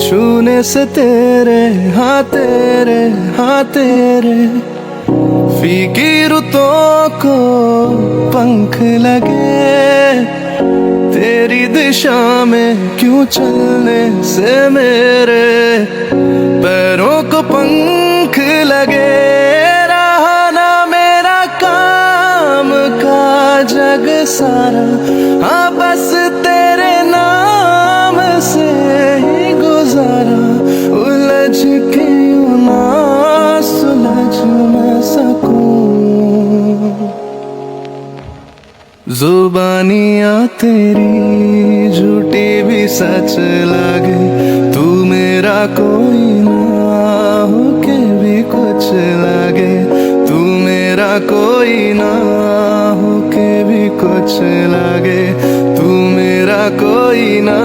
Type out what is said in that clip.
छूने से तेरे हाँ तेरे फीकी रुतों को पंख लगे, तेरी दिशा में क्यों चलने से मेरे पैरों को पंख लगे। रहा ना मेरा काम का जग सारा, हाँ बस तेरे नाम से ही गुजारा। उलझ के यूं ना सुलझ मैं सकूं, जुबानियाँ तेरी झूठी भी सच लगे। तू मेरा कोई ना हो के भी कुछ लगे, तू मेरा कोई ना हो के भी कुछ लगे, तू मेरा कोई ना